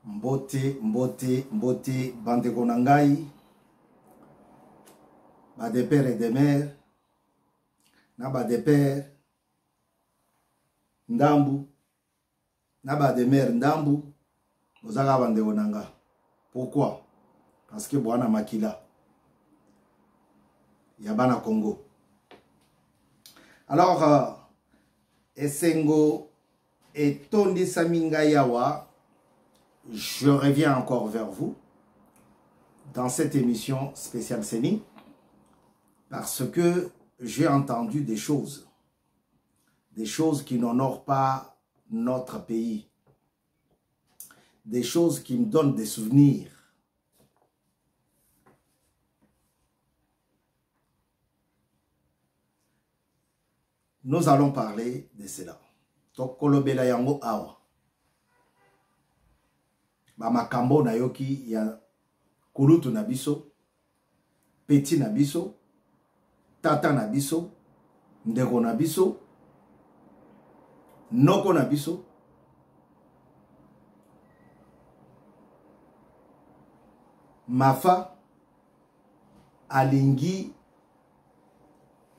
Mbote, mbote, mbote, bande konangai, ba de père et de mère, na ba de père, ndambu, na ba de mère, ndambu, ozaka bande konanga. Pourquoi? Parce que Boana Makila, Yabana Congo. Alors, Essengo et Tondi Saminga Yawa, je reviens encore vers vous dans cette émission spéciale Séni parce que j'ai entendu des choses qui n'honorent pas notre pays, des choses qui me donnent des souvenirs. Nous allons parler de cela. Tokolobela yango awa. Ba makambo na yoki ya kulutu na biso, petit na biso, tata na biso, ndeko na biso, noko na biso. Mafa alingi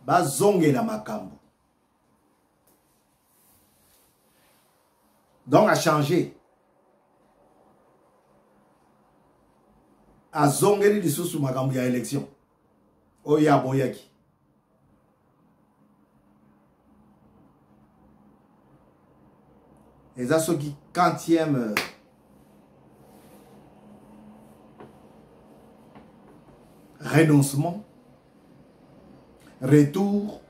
bazongela makambo. Donc a changé. A zongeli lisusu makambo ya élection. Oya boyaki. Et ça, ceux qui, quantième renoncement, retour,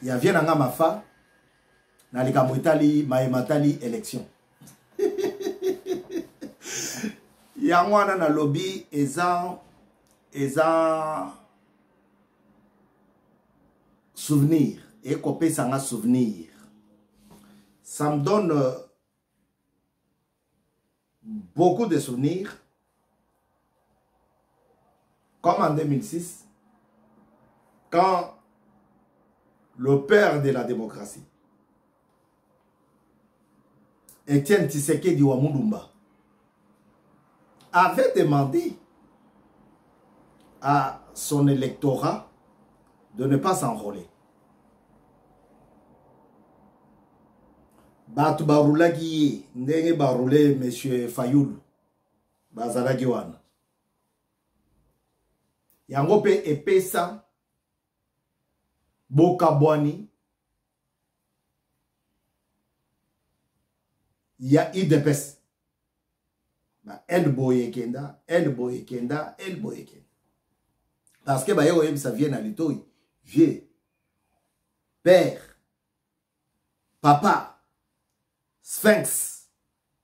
il y a bien un mafa, dans les Kamwitali, Maïmatali, élection. Il y a un lobby, eza souvenir, et copé ça souvenir. Ça me donne beaucoup de souvenirs, comme en 2006, quand le père de la démocratie, Etienne Tshisekedi Wamulumba, avait demandé à son électorat de ne pas s'enrôler. Batu barulaki ndenge barulé monsieur Fayoulou bazalaki wana. Yango pe epesa bokabwani ya IDPS. El boye kenda. Parce que bah ça vient à l'itoy. Vieux, père, papa, sphinx,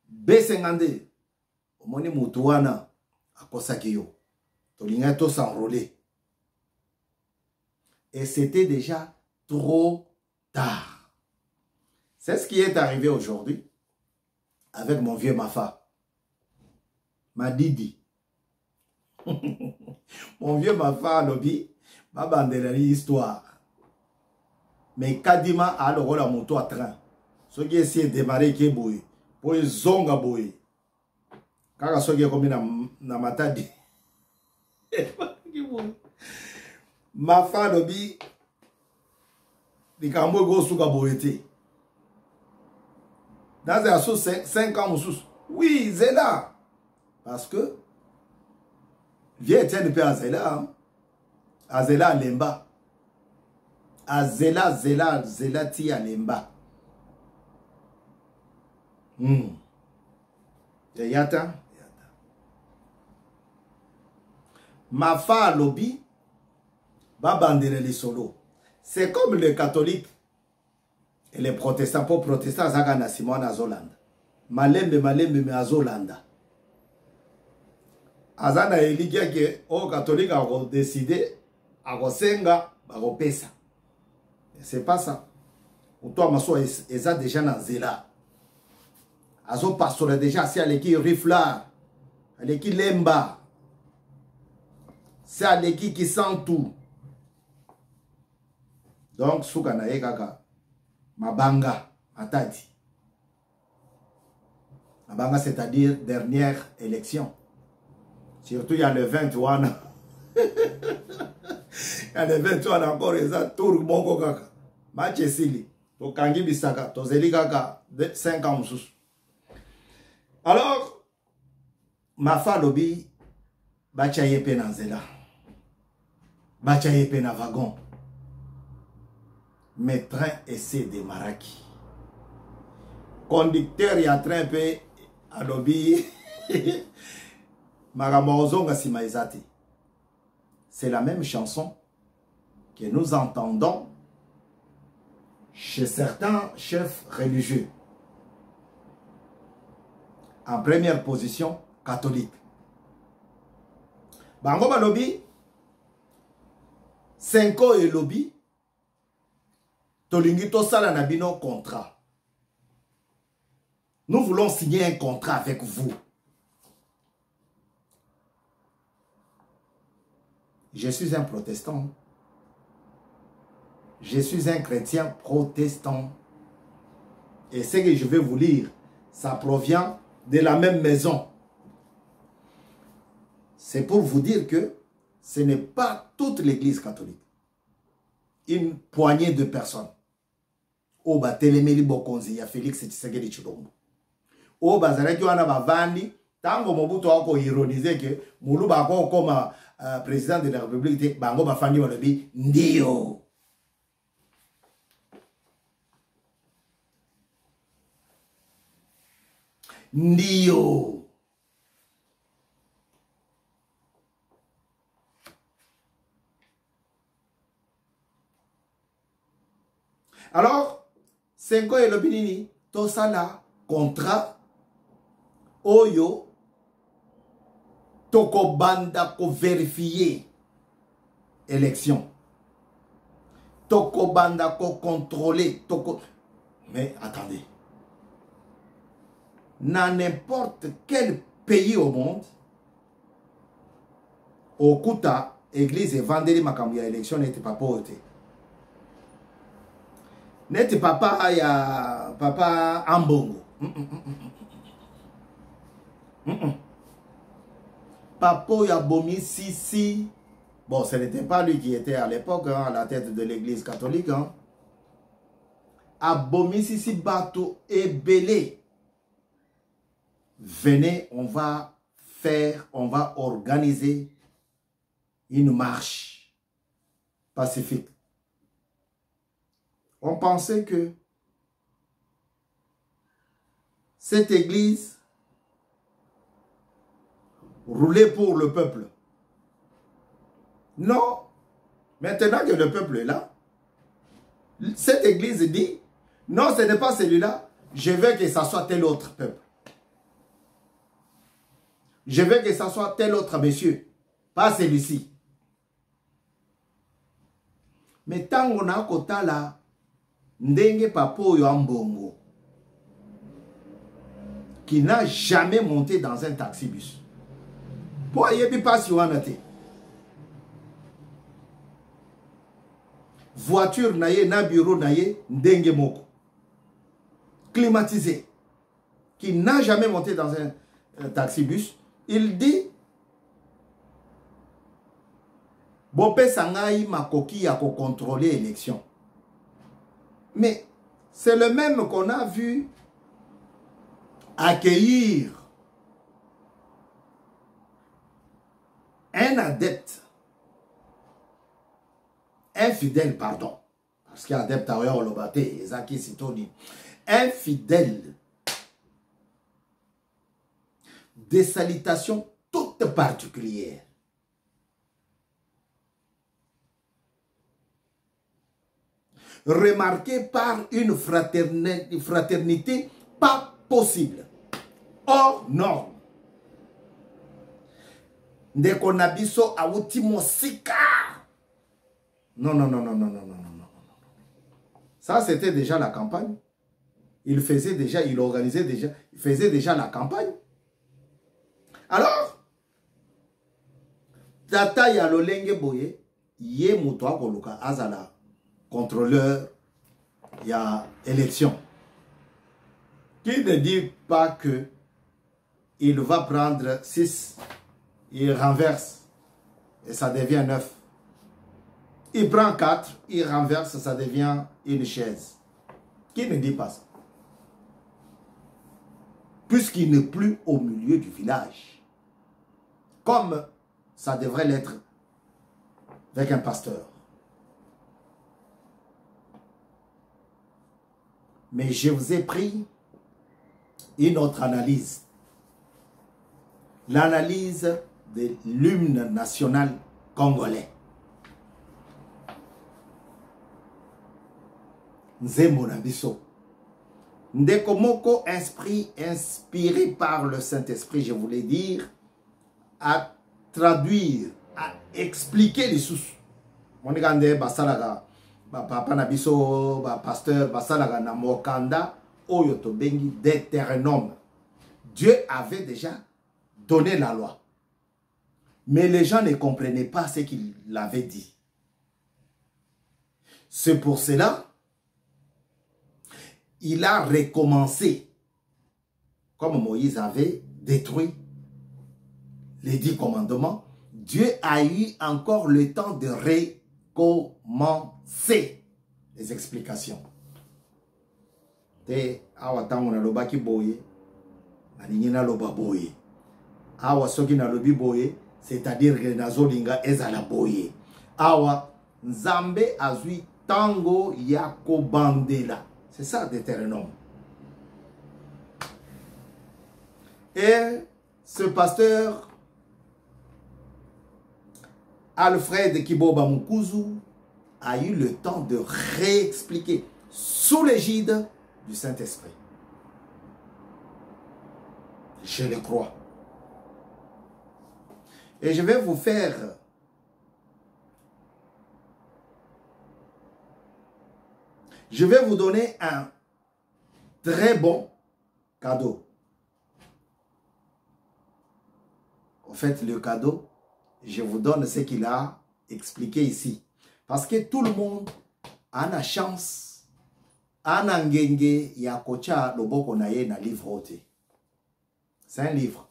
B52. Omoni mutuana akosakiyo. Tolinga to s'enrôler. Et c'était déjà trop tard. C'est ce qui est arrivé aujourd'hui avec mon vieux Mafa. Madidi. Mon vieux Mafa lobby, ma bandelari histoire. Mais Kadima a le rôle à moto à train. Ce qui essaie de démarrer qui est boué. Pour les zonga boué. Quand ce qui est comme na matadi. Mafa lobby. Les cambo go souka bouété. Dans un sous 5 ans sous. Oui, c'est là. Parce que vieux Etienne pe Azela, Azela Lemba, Azela Zela ti Lemba. Yata. Mafa lobby, babandele les solo. C'est comme les catholiques et les protestants. Pour protestants, ça gagne Simon Azolanda. Malembe me Azolanda. Azana elikia ke o catholique a décidé a senga ba pesa. C'est pas ça. Ou toi maso eza déjà na zela. Azo pastor déjà c'est aleki rifla, aleki lemba. C'est aleki qui sent tout. Donc souka na kaka mabanga matadi. c'est-à-dire dernière élection. Surtout, il y a le 21. Il y a le 21 encore, et ça tourne mon kaka. Match Sili. To Kangi Bisaka. To Zeli Kaka. 5 ans. Alors, ma femme lobby, Bachaye Penazela. Bachaye Penavagon. Mes trains essaient de maraki. Conducteur, il y a train peu à lobby. C'est la même chanson que nous entendons chez certains chefs religieux. En première position, catholique. Bango lobby, 5 ans et lobby, tolingi to sala na bino contrat. Nous voulons signer un contrat avec vous. Je suis un protestant. Je suis un chrétien protestant. Et ce que je vais vous lire, ça provient de la même maison. C'est pour vous dire que ce n'est pas toute l'église catholique. Une poignée de personnes. Oba Telemeli Bokonzi, ya Félix Tshisekedi Tshilombo. Oba Zareki wana bavandi, tango Mobutu wako ironize que Muluba ako comme président de la République, bango bafandi walobi, ndio. Ndio. Alors, 5 ans et le binini, tout ça là, contrat, oyo, toko banda ko vérifier élection. Toko banda ko contrôler, toko. Mais attendez. Dans n'importe quel pays au monde, au Kuta, église et vendredi makambia élection n'était pas portée. N'était papa ya papa Ambongo. Papa ya Bomi Sisi. Bon, ce n'était pas lui qui était à l'époque hein, à la tête de l'église catholique. Hein. Abomi Sisi Bato et Belé. Venez, on va organiser une marche pacifique. On pensait que cette église roulait pour le peuple. Non. Maintenant que le peuple est là, cette église dit, non, ce n'est pas celui-là, je veux que ça soit tel autre peuple. Je veux que ça soit tel autre monsieur, pas celui-ci. Mais tant qu'on a kota là, ndenge papo yo ambongo, qui n'a jamais monté dans un taxi-bus. Pour yebi pas si wanate. Voiture naye, na bureau naye, ndenge moko. Climatisé. Qui n'a jamais monté dans un taxi-bus. Il dit, Bopé Sangaï Makoki a contrôlé l'élection. Mais c'est le même qu'on a vu accueillir un adepte, un fidèle, pardon, parce qu'il y a adepte à Olobate, Zaki Sitoni, un fidèle. Des salutations toutes particulières. Remarquées par une fraternité pas possible. Hors norme. Ndekonabiso awutimo sika. Non, non, non, non, non, non, non, non, non. Ça, c'était déjà la campagne. Il faisait déjà, il organisait déjà, il faisait déjà la campagne. Alors, Tata ya lolenge boye, ye mutoa koluka azala, contrôleur, ya élection. Qui ne dit pas que il va prendre 6, il renverse et ça devient 9. Il prend 4, il renverse, ça devient une chaise. Qui ne dit pas ça? Puisqu'il n'est plus au milieu du village. Comme ça devrait l'être avec un pasteur. Mais je vous ai pris une autre analyse. L'analyse de l'hymne national congolais. Nzembo na biso. Ndeko moko inspiré par le Saint-Esprit, je voulais dire, à traduire, à expliquer les sous. Mon gande basalaga, papa na biso, pasteur basalaga na mokanda, oyo to bengi Deutéronome. Dieu avait déjà donné la loi. Mais les gens ne comprenaient pas ce qu'il avait dit. C'est pour cela il a recommencé, comme Moïse avait détruit les 10 commandements. Dieu a eu encore le temps de recommencer les explications. Te awa tango na loba ki boye, alingi na loba boye. Awa soki na lobi boye, c'est-à-dire que nazolinga ezala boye. Awa nzambe azui tango ya kobandela. C'est ça, Deutéronome. Et ce pasteur, Alfred Kiboba Mukuzu, a eu le temps de réexpliquer sous l'égide du Saint-Esprit. Je le crois. Et je vais vous faire je vais vous donner un très bon cadeau. En fait, le cadeau, je vous donne ce qu'il a expliqué ici. Parce que tout le monde a la chance, a ngenge ya kocha loboko na ye na livre ote. C'est un livre.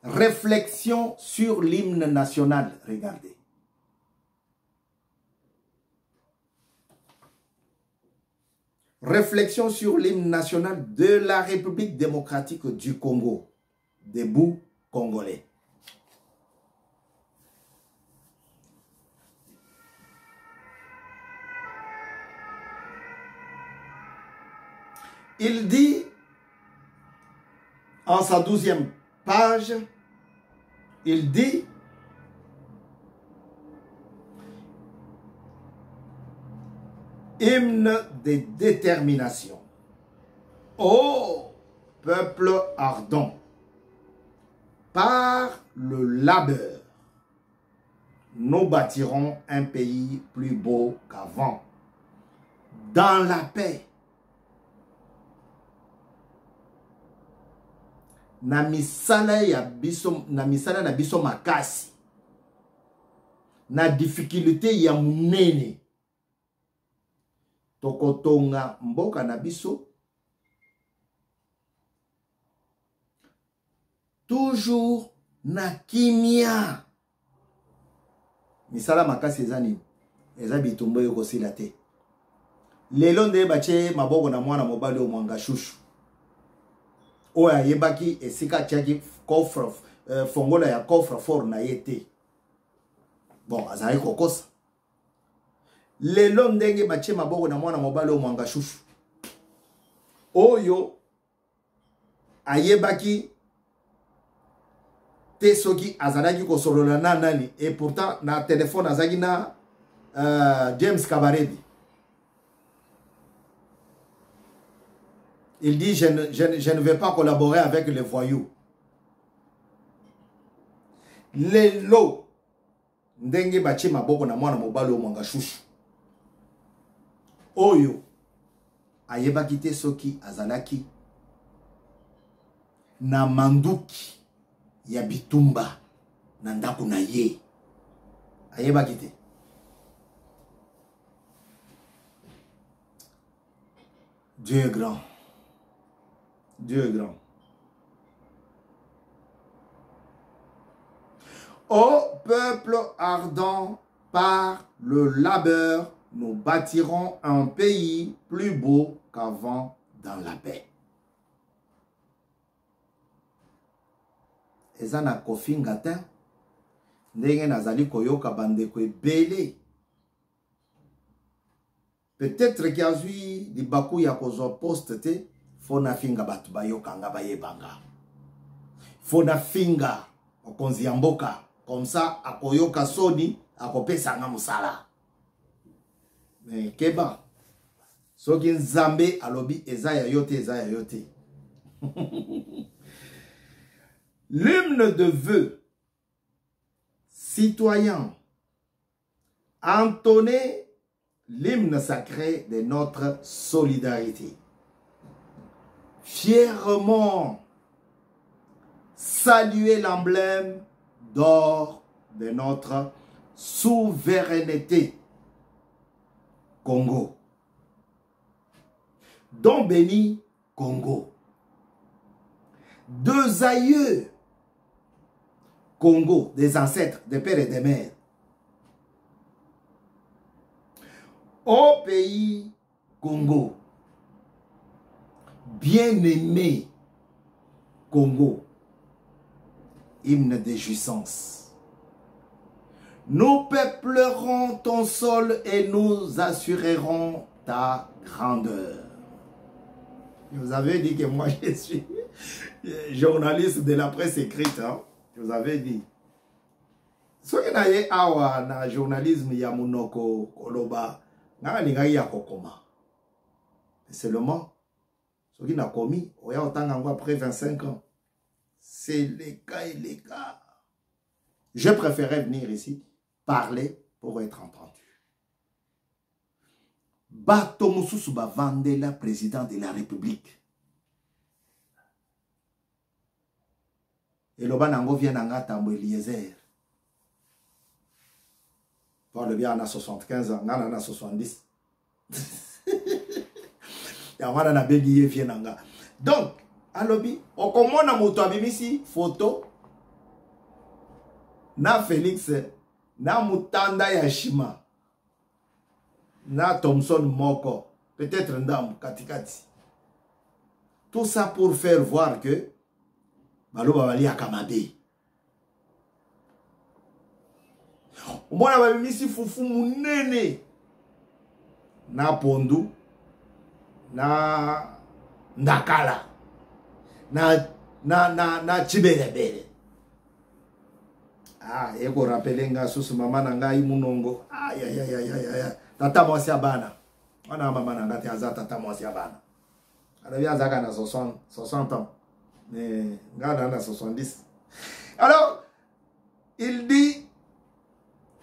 Réflexion sur l'hymne national. Regardez. Réflexion sur l'hymne national de la République démocratique du Congo, debout congolais. Il dit, en sa 12e page, il dit, hymne de détermination. Ô peuple ardent, par le labeur, nous bâtirons un pays plus beau qu'avant, dans la paix. Na misala na biso makasi, na difficulté ya munene. Tokotonga mboka na biso toujours na kimia. Misala makasi ezani eza bitumbo yoko sila te. Lelo nde bache maboko na mwana mobali o mwanga shushu. Oya yebaki esika tiaki coffre fongola ya coffre fort na yete. Bon, azali kokosa. Lelo ndenge bache maboko na mwana mobali o mwanga shushu. Oyo ayebaki te soki azalaki kosolola na nani et pourtant na téléphone azaki na James Kabarebe. Il dit je ne vais pas collaborer avec les voyous. Lelo ndenge bache maboko na mwana mobali o mwanga shushu. Oyo ayebaki te soki azalaki na manduki ya bitumba na ndako na ye. Ayebaki te. Dieu est grand. Dieu est grand. Ô peuple ardent par le labeur, nous bâtirons un pays plus beau qu'avant dans la paix. Eza na kofinga te ndenge nazali koyoka bandeko ebele. Peut-être qu'il y a eu des bakou ya kozwa poste te fona finga batu bayokanga bayebanga. Fona finga okonzi ya mboka comme ça akoyoka soni akopesa nga musala. Mais keba soki nzambe alobi eza ya yote eza ya yote. L'hymne de vœux citoyen entonné l'hymne sacré de notre solidarité. Fièrement saluer l'emblème d'or de notre souveraineté. Congo. Don béni, Congo. Deux aïeux, Congo, des ancêtres, des pères et des mères. Ô pays Congo, bien-aimé Congo, hymne de jouissance. Nous peuplerons ton sol et nous assurerons ta grandeur. Je vous avais dit que moi je suis journaliste de la presse écrite. Hein? Je vous avais dit. Ce que naye awa na journalisme ya munoko koloba nga lingai ya kokoma. Seulement ce qui n'a commis oya otanga ngo après 25 ans. C'est les cas et les cas. Je préférais venir ici parler pour être entendu. Bato mususu ba Vandela, président de la République. Et le banango vient d'anga tambo Eliezer. Pour le bien, on a 75 ans, on a 70. Et on a bélier vient d'anga. Donc, à l'obbi, on commence à moto abimisi photo. Na Félix, na Mutanda Yashima, na Thompson Moko, peut-être Ndam Katikati. Tout ça pour faire voir que Baloba Bali Akamabe. Mwana babimisi fufu munene na Pondu, na Ndakala, na Chiberebere. Ah, eko rappelenga susu mama nanga imunongo. Aïe aïe aïe aïe aïe. Tata mwasi abana. Wana mama nanga te aza tata mwasi abana. Adabi azaka na 60 ans. Mais ngana na 70. Alors, il dit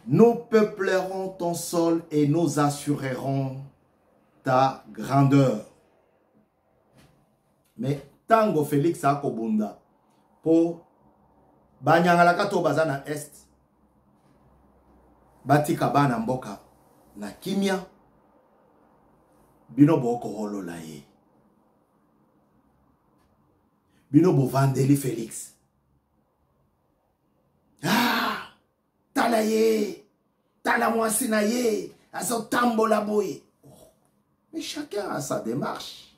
nous peuplerons ton sol et nous assurerons ta grandeur. Mais tango Félix akobunda pour Banyangalaka to bazana est. Batika bana mboka na kimia. Bino boko holo la ye. Bino bo Vandeli Félix. Ah! Tala ye. Tala mwasi na ye. Azo tambo la boye. Oh. Mais chacun a sa démarche.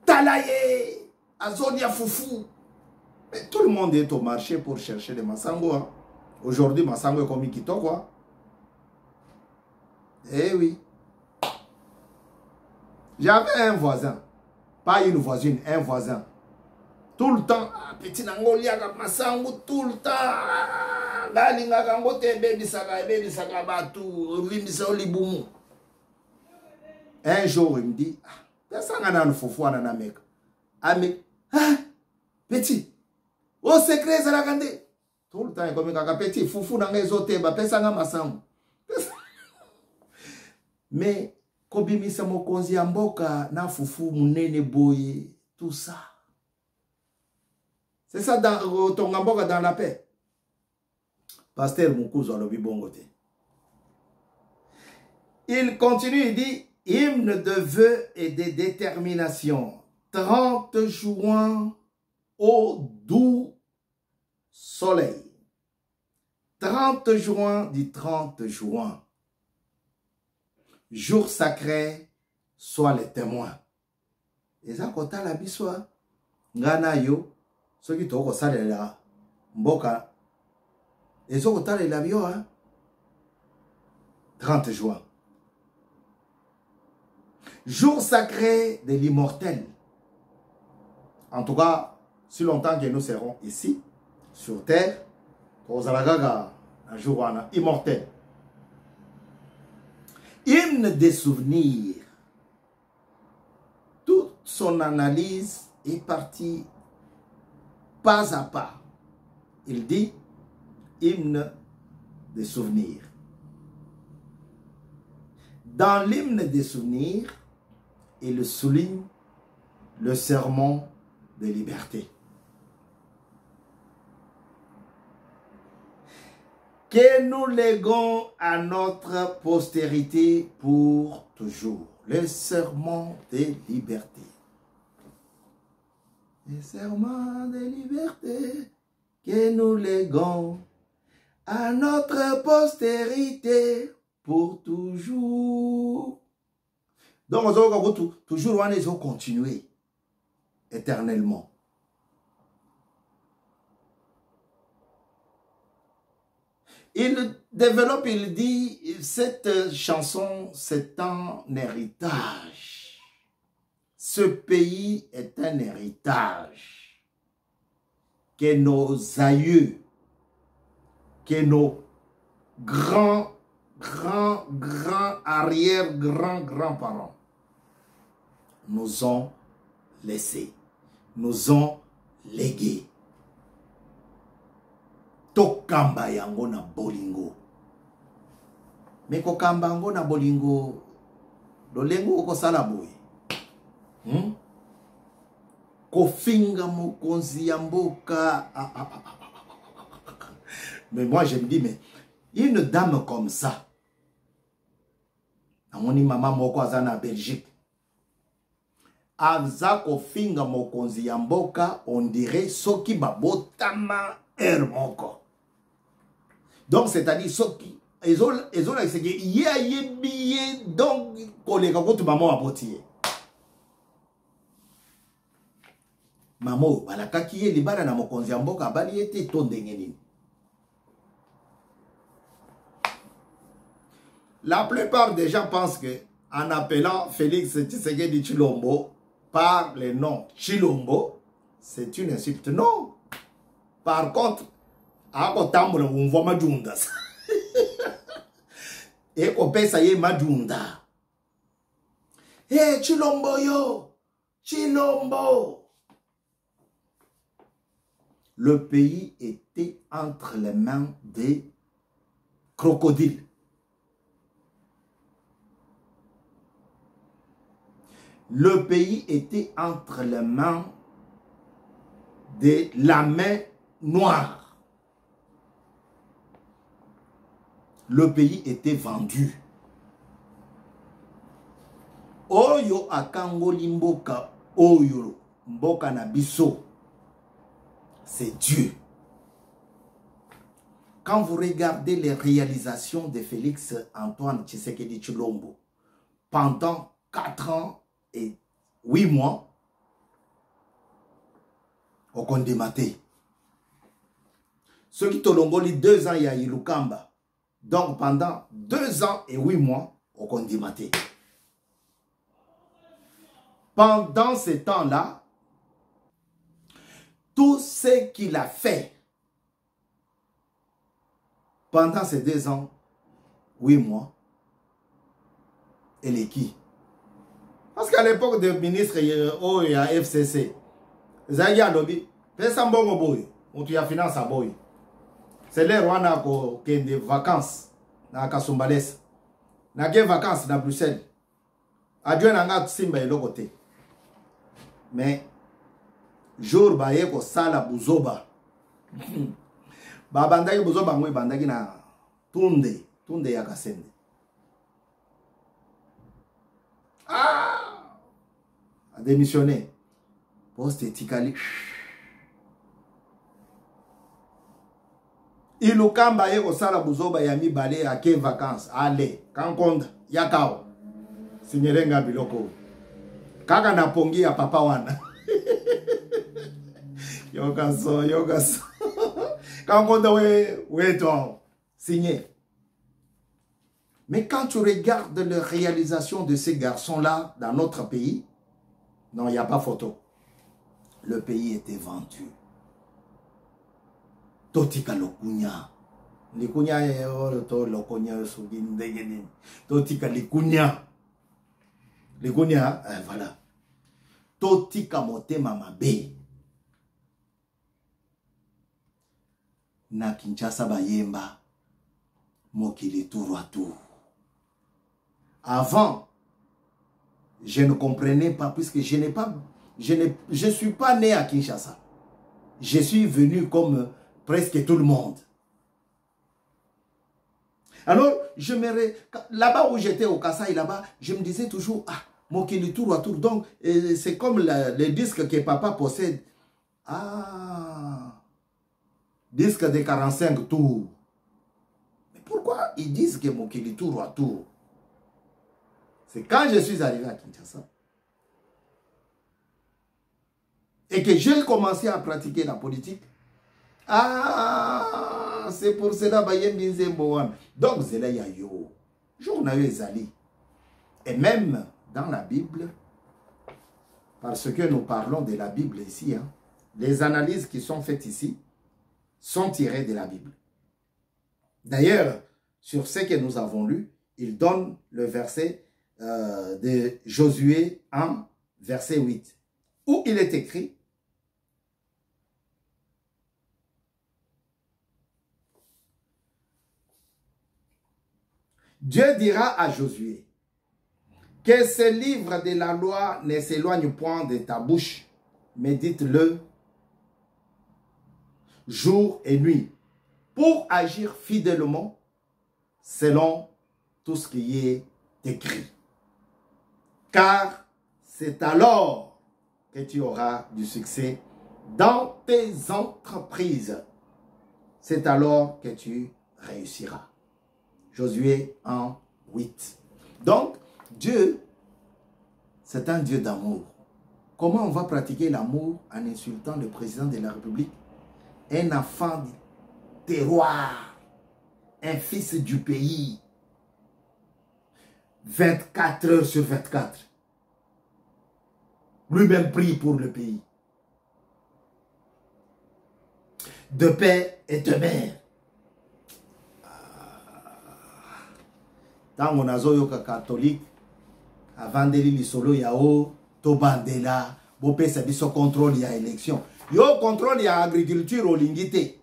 Tala ye. Azo dia foufou. Mais tout le monde est au marché pour chercher des Massango. Hein. Aujourd'hui, Massango est comme Ikito, quoi. Eh oui. J'avais un voisin. Pas une voisine, un voisin. Tout le temps, petit Nangolia, Massango, tout le temps. Galinga, Gangote, baby saka, batu, Vimisa, Liboumou. Un jour, il me dit, personne n'a un foufou, n'a un mec. Ah, mais, petit. Au secret, ça l'a gardé. Tout le temps, comme un petit foufou dans les hôtels, pesanga masangu. Mais, Kobimi Samokonzi Amboka, na foufou, mounene boye, tout ça. C'est ça dans ton Amboka dans la paix. Pasteur Moukouzo Lobi Bongote. Il continue, il dit, hymne de vœux et de détermination. 30 juin au doux soleil. 30 juin du 30 juin. Jour sacré, soit les témoins. Et ça, quand la biswa, ngana yo, ceux qui t'ont salé là, mboka, et ça, quand la bio, 30 juin. Jour sacré de l'immortel. En tout cas, si longtemps que nous serons ici, sur terre, pour un jour immortel. Hymne des souvenirs. Toute son analyse est partie pas à pas. Il dit hymne des souvenirs. Dans l'hymne des souvenirs, il souligne le serment de liberté. Que nous léguons à notre postérité pour toujours. Le serment de liberté. Le serment de liberté que nous léguons à notre postérité pour toujours. Donc, toujours, on est continuer éternellement. Il développe, il dit, cette chanson, c'est un héritage. Ce pays est un héritage que nos aïeux, que nos arrière-grands-parents nous ont laissé, nous ont légué. Tokamba yango na bolingo. Mais kokamba yango na bolingo, dolengo oko salaboy. Kofinga mokonzi ya mboka. Mais moi je me dis, mais une dame comme ça, amoni maman moko azana Belgique, aza kofinga mokonzi ya mboka, on dirait soki babotama moko. Donc c'est-à-dire soki ezola c'est que yebiye donc kolega ko tu maman abotiye. Maman balakaki ye libala na mokonzi ya mboka bali ete to ndenge nini. La plupart des gens pensent que en appelant Félix Tshisekedi Tshilombo par le nom Tshilombo, c'est une insulte. Non. Par contre, ako tambula umvo majunda. Eko pesa ye majunda. Eh, Tshilombo yo. Tshilombo. Le pays était entre les mains des crocodiles. Le pays était entre les mains de la main noire. Le pays était vendu. Oyo akangoli mboka oyo mboka na biso. C'est Dieu. Quand vous regardez les réalisations de Félix Antoine Tshisekedi Tshilombo pendant 4 ans et 8 mois, au Kondemate. Ceux qui tolongoli 2 ans, il y a Ilukamba. Donc pendant 2 ans et 8 mois, au Kondemate. Pendant ce temps-là, tout ce qu'il a fait pendant ces 2 ans, 8 mois, elle est qui? Parce qu'à l'époque de ministre et à FCC, Zaya Lobby, personne bon boy, on tu a finance à boy. C'est l'air où on a des vacances dans Kasumbalès. Na des vacances dans Bruxelles. Adjoint n'a simba et l'autre côté. Mais jour baye ko sala buzoba. Ba bandaki buzoba ngwe bandaki na tunde ya kasende. A démissionné. Poste etikali. Ilukamba yeko sala buzoba ya mibale ake vacances. Allez, kankonda, yakao. Sinyerenga biloko. Kaka na pongi ya papa wana. Yogaso. Kankonda we toi. Signé. Mais quand tu regardes les réalisations de ces garçons-là dans notre pays, non, il n'y a pas photo. Le pays était vendu. Totika lokunya. Likunya to lokunya sugindegeni. Totika likunya. Likunya, voilà. Totika motema mabe. Na Kinshasa bayemba. Mokili tour à tour. Avant, je ne comprenais pas puisque je ne suis pas né à Kinshasa. Je suis venu comme presque tout le monde. Alors, là-bas où j'étais au Kasaï, là-bas, je me disais toujours, ah, Mokili tour à tour. Donc, c'est comme les disques que papa possède. Ah, disque de 45 tours. Mais pourquoi ils disent que Mokili tour à tour? C'est quand je suis arrivé à Kinshasa et que j'ai commencé à pratiquer la politique. Ah, c'est pour cela que donc Zela Yayo, journal Zali. Et même dans la Bible, parce que nous parlons de la Bible ici, hein, les analyses qui sont faites ici sont tirées de la Bible. D'ailleurs, sur ce que nous avons lu, il donne le verset de Josué 1, verset 8, où il est écrit: Dieu dira à Josué que ce livre de la loi ne s'éloigne point de ta bouche, mais dites-le jour et nuit, pour agir fidèlement selon tout ce qui est écrit. Car c'est alors que tu auras du succès dans tes entreprises. C'est alors que tu réussiras. Josué 1, 8. Donc, Dieu, c'est un Dieu d'amour. Comment on va pratiquer l'amour en insultant le président de la République? Un enfant du terroir, un fils du pays. 24 heures sur 24. Lui-même prie pour le pays. De paix et de mère. Dans mon azoyoka catholique, avant de li solo yao, to bandela, bopé sa biso contrôle ya élection. Yo contrôle ya agriculture au lingité.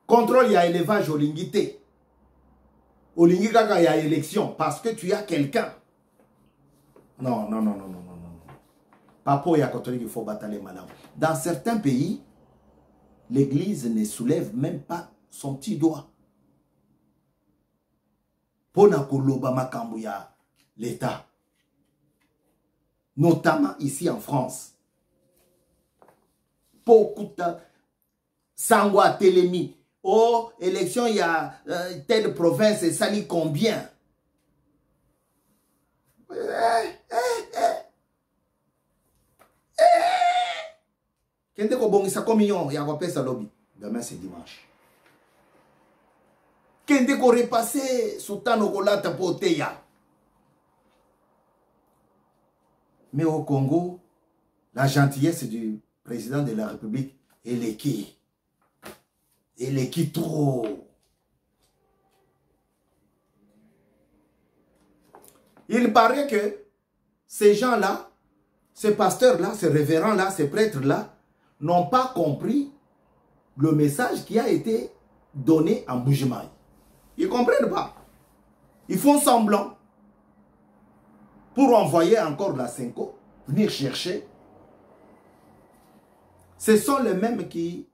Contrôle ya élevage au lingité. Au lingikaka ya élection parce que tu as quelqu'un. Non. Papo ya catholique, il faut batailler madame. Dans certains pays, l'église ne soulève même pas son petit doigt. Pona koloba makambu ya l'État. Notamment ici en France. Pokuta Sangwa Télémi. Oh, élection, il y a telle province et ça dit combien? Kende ko bongisa communion ya kopesa lobby. Demain c'est dimanche. Kende ko repasser sultano kolata poteya. Mais au Congo, la gentillesse du président de la République est l'équipe. Et l'équipe trop. Il paraît que ces gens-là, ces pasteurs-là, ces révérends-là, ces prêtres-là, n'ont pas compris le message qui a été donné en Bujimaï. Ils ne comprennent pas. Ils font semblant pour envoyer encore la Senko, venir chercher. Ce sont les mêmes qui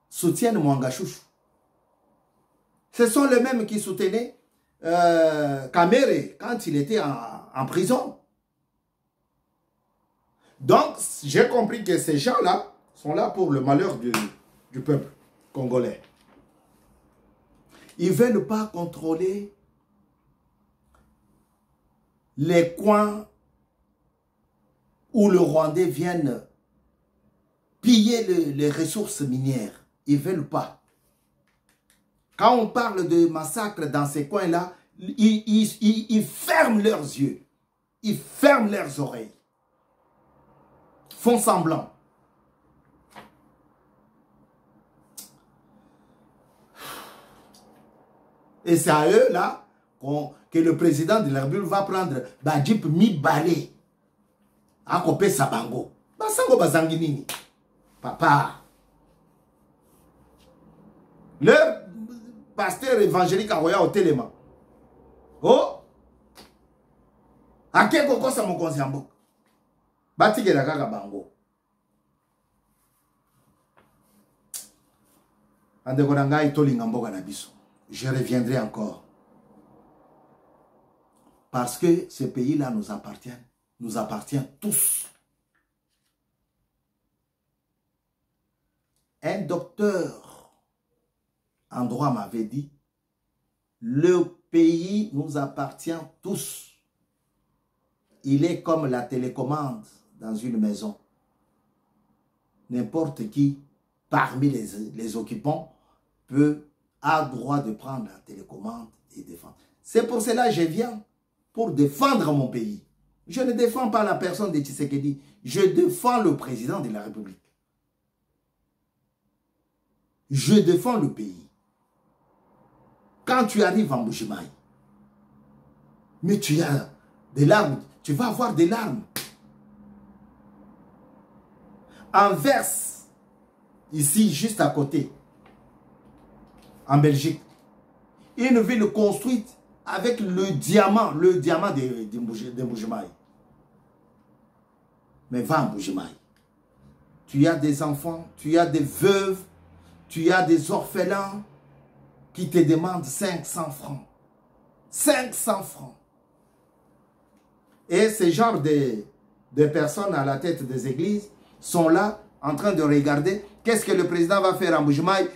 soutiennent Mwangachouchou. Ce sont les mêmes qui soutenaient Kamere quand il était en prison. Donc, j'ai compris que ces gens-là sont là pour le malheur du peuple congolais. Ils ne veulent pas contrôler les coins où le Rwandais viennent piller les ressources minières. Ils ne veulent pas. Quand on parle de massacre dans ces coins-là, ils ferment leurs yeux. Ils ferment leurs oreilles. Font semblant. Et c'est à eux, là, que le président de la République va prendre Badjip mi-balé. A kopé Sabango. Basango bazanginini. Papa. Leur pasteur évangélique a roya au téléma. Oh. A quel koko sa mokonzi ambo. Batike la kaka bango. Ande konanga itoli ngamboka na biso. Je reviendrai encore. Parce que ce pays-là nous appartient tous. Un docteur en droit m'avait dit, le pays nous appartient tous. Il est comme la télécommande dans une maison. N'importe qui, parmi les occupants, a droit de prendre la télécommande et défendre. C'est pour cela que je viens, pour défendre mon pays. Je ne défends pas la personne de Tshisekedi, je défends le président de la République. Je défends le pays. Quand tu arrives en Mbujimayi, mais tu as des larmes, tu vas avoir des larmes. Anvers, ici, juste à côté, en Belgique, une ville construite avec le diamant de Mbujimayi. Mais va en Mbujimayi. Tu as des enfants, tu as des veuves, tu as des orphelins qui te demandent 500 francs. 500 francs. Et ce genre de personnes à la tête des églises sont là en train de regarder qu'est-ce que le président va faire en Mbujimayi.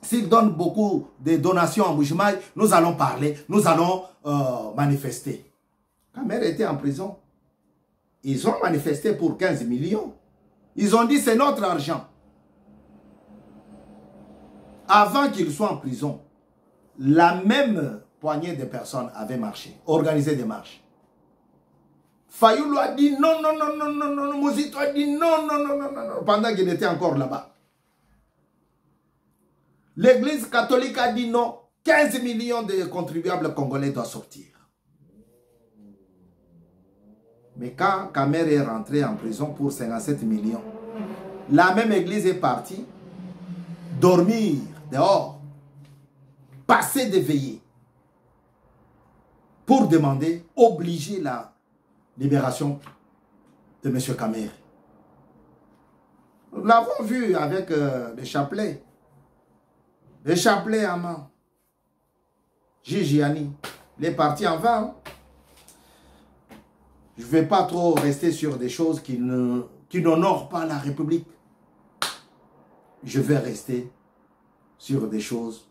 S'il donne beaucoup de donations en Mbujimayi, nous allons parler, nous allons manifester. Quand mère était en prison, ils ont manifesté pour 15 millions. Ils ont dit c'est notre argent. Avant qu'il soit en prison, la même poignée de personnes avait marché, organisé des marches. Fayoulou a dit non, non, non, non, non, non, Mouzito a dit non, non, non, non, non, pendant qu'il était encore là-bas. L'église catholique a dit non, 15 millions de contribuables congolais doivent sortir. Mais quand Kamer est rentré en prison pour 57 millions, la même église est partie dormir dehors, passer des veillées pour demander, obliger la libération de M. Kamer. Nous l'avons vu avec les chapelets. Les chapelets à main. Gigiani, les partis en vain. Je ne vais pas trop rester sur des choses qui n'honorent pas la République. Je vais rester sur des choses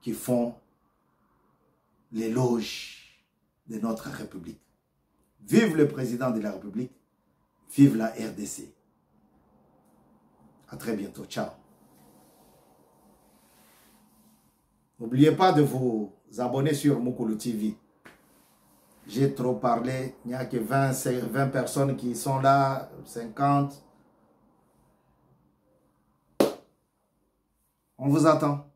qui font l'éloge de notre République. Vive le président de la République, vive la RDC. À très bientôt, ciao. N'oubliez pas de vous abonner sur Mukulu TV. J'ai trop parlé, il n'y a que 20 personnes qui sont là, 50. On vous attend.